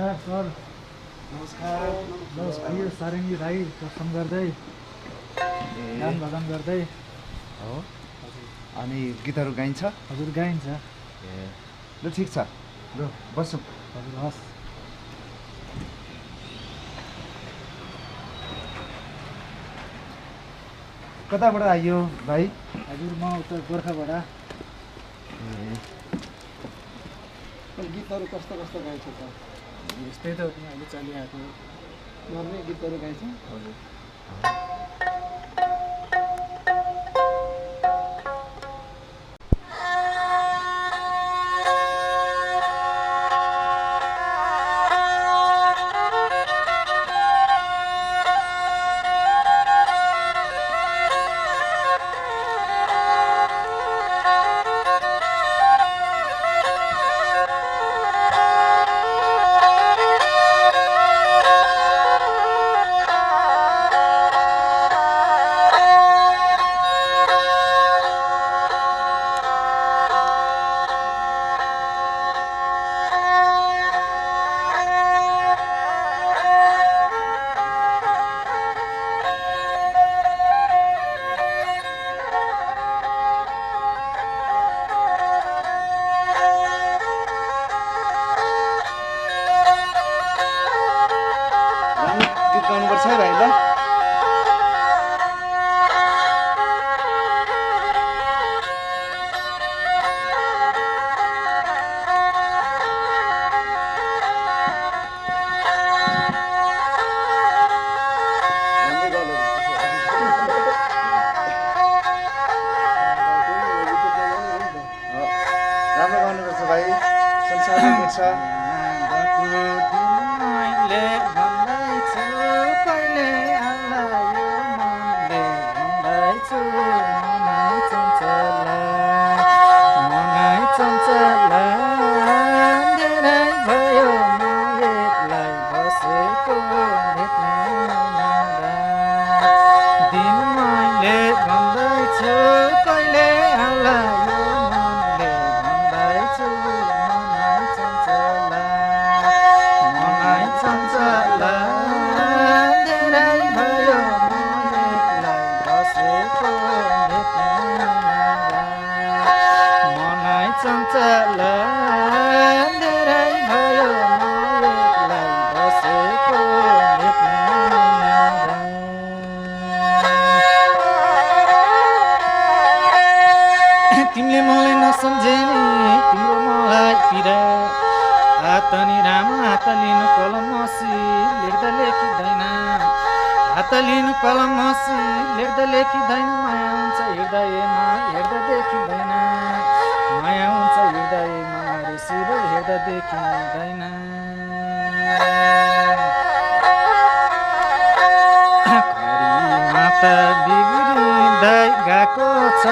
नमस्कार सर। नमस्कार। बस यो सारङ्गी राई दर्शन गर्दै गान भजन गर्दै हो। अनि गीतहरू गाइन्छ? हजुर गाइन्छ। ए ल ठिक छ, ल बसौँ। हजुर हस्। कताबाट आइयो भाइ? हजुर म उता गोर्खाबाट। गीतहरू कस्तो कस्तो गाइन्छ त? यस्तै त हो नि अहिले चलिआएको नर्मल गीतहरू गाइन्छ। हजुर। गाउनुपर्छ है भाइ ल। राम्रो गाउनुपर्छ भाइ, संसारमा देख्छ। तिमीले मलाई नसम्झे नि तिम्रो मलाई पीडा। हात नि राम हात लिनु कलम मसी लेख्दा लेखिँदैन। हात लिनु कलम मसी लेख्दा लेखिँदैन। माया हुन्छ हृदयमा हेर्दा देखिँदैन। माया हुन्छ हृदयमा सिर हेर्दा देखिँदैन। माता बिग्रिँदै गएको छ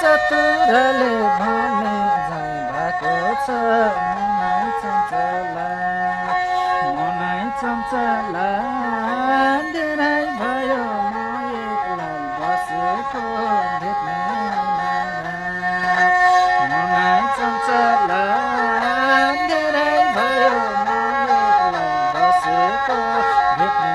सतुराले भने झैँ भएको छ। मनै चञ्चला मनै चञ्चला धेरै भयो म एक्लै बसेको भेट्ने मनै चञ्चला धेरै भयो म एक्लै बसेको भेट्ने।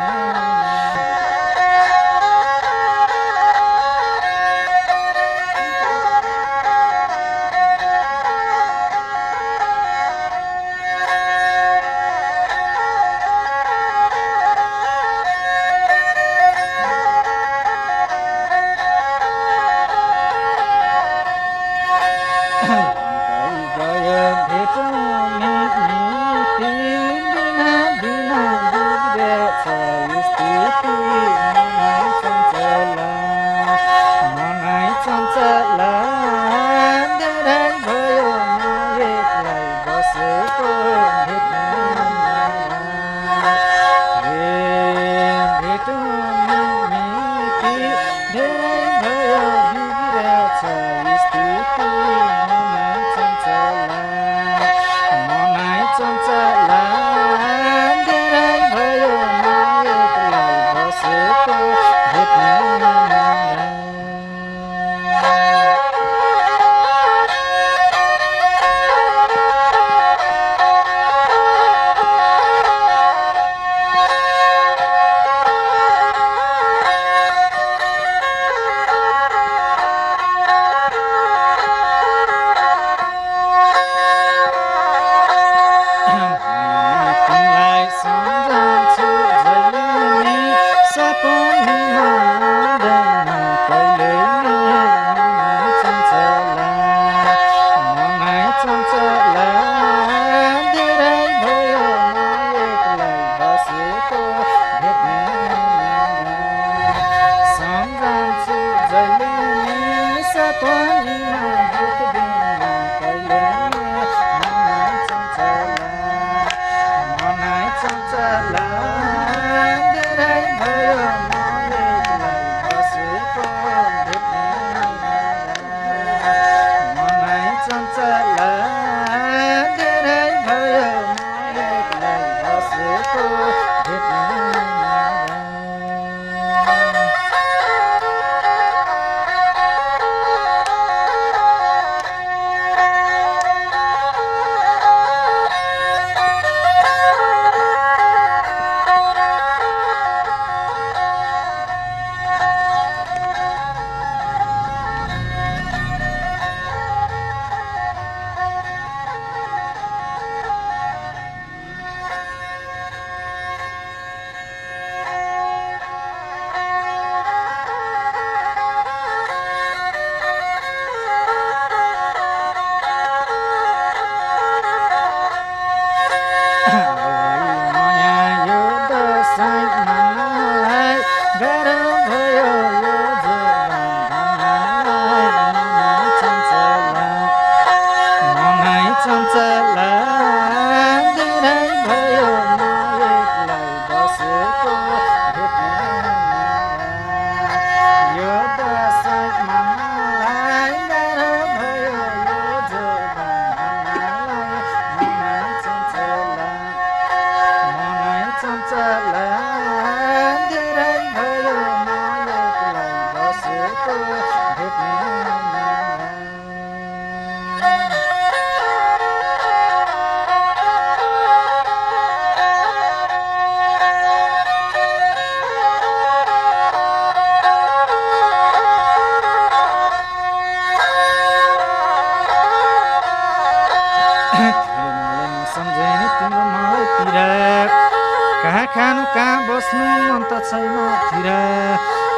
बस्नु मन त छैन तिर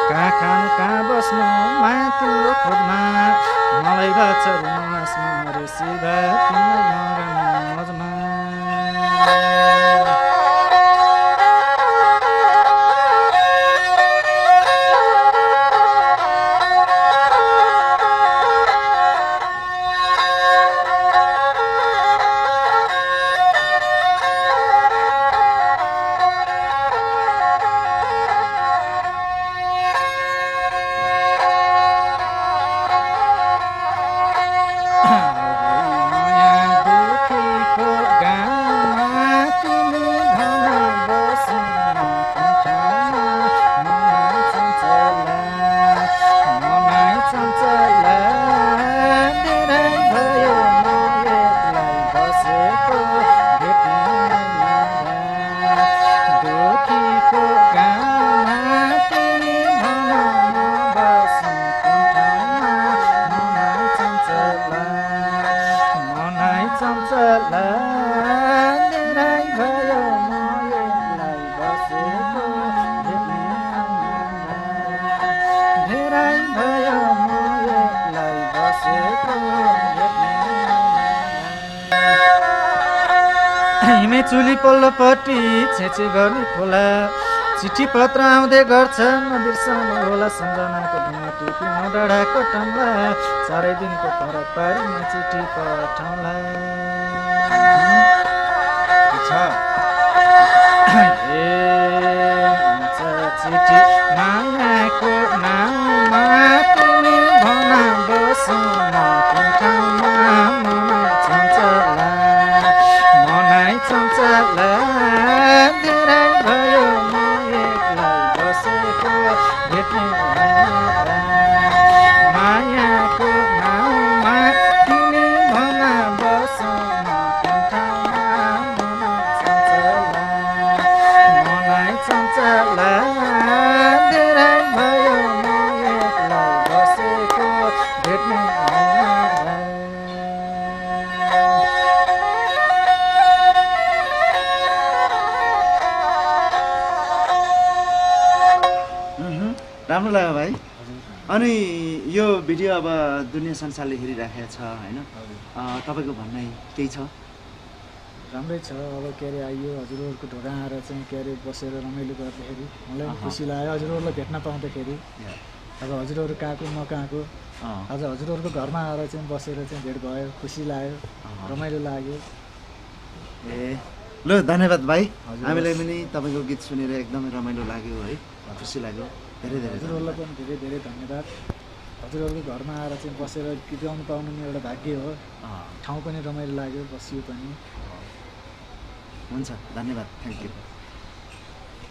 कहाँ खानु कहाँ बस्नु माया तिम्रो खोजमा मलाई बाँच्छ रुमासमा रे सिधा तिम्रो मरमा मजमा हिमे चुली पल्लोपट्टि छेचे गर्ने खोला चिठी पत्र आउँदै गर्छ नबिर्सनु होला सम्झनाको ढुङ्गा टिपी नडाँडाको टम्ला चारै दिनको फरक पारीमा चिठी पठाउँला चिठी मायाको नाममा तिमी भन बसौँ कुन ठाउँमा मनाइ चञ्चला धेरै भयो म एक्लै बसेको भेट्ने मायाको नाउँमा तिमी भन बसौँ कुन ठाउँमा मनाइ चञ्चला धेरै भयो म एक्लै बसेको भेट्ने राम्रो लाग्यो भाइ अनि यो भिडियो अब दुनियाँ संसारले हेरिराखेको छ होइन तपाईँको भनाइ केही छ राम्रै छ अब के अरे आइयो हजुरहरूको ढोका आएर चाहिँ के अरे बसेर रमाइलो गर्दाखेरि मलाई पनि खुसी लाग्यो हजुरहरूलाई भेट्न पाउँदाखेरि अब हजुरहरू कहाँको म कहाँको आज हजुरहरूको घरमा आएर चाहिँ बसेर चाहिँ भेट भयो खुसी लाग्यो रमाइलो लाग्यो ए ल धन्यवाद भाइ हामीलाई पनि तपाईँको गीत सुनेर एकदमै रमाइलो लाग्यो है खुसी लाग्यो धेरै धेरै हजुरहरूलाई पनि धेरै धेरै धन्यवाद हजुरहरूको घरमा आएर चाहिँ बसेर गीत गाउनु पाउनु नि एउटा भाग्य हो ठाउँ पनि रमाइलो लाग्यो बसियो पनि हुन्छ धन्यवाद थ्याङ्क यू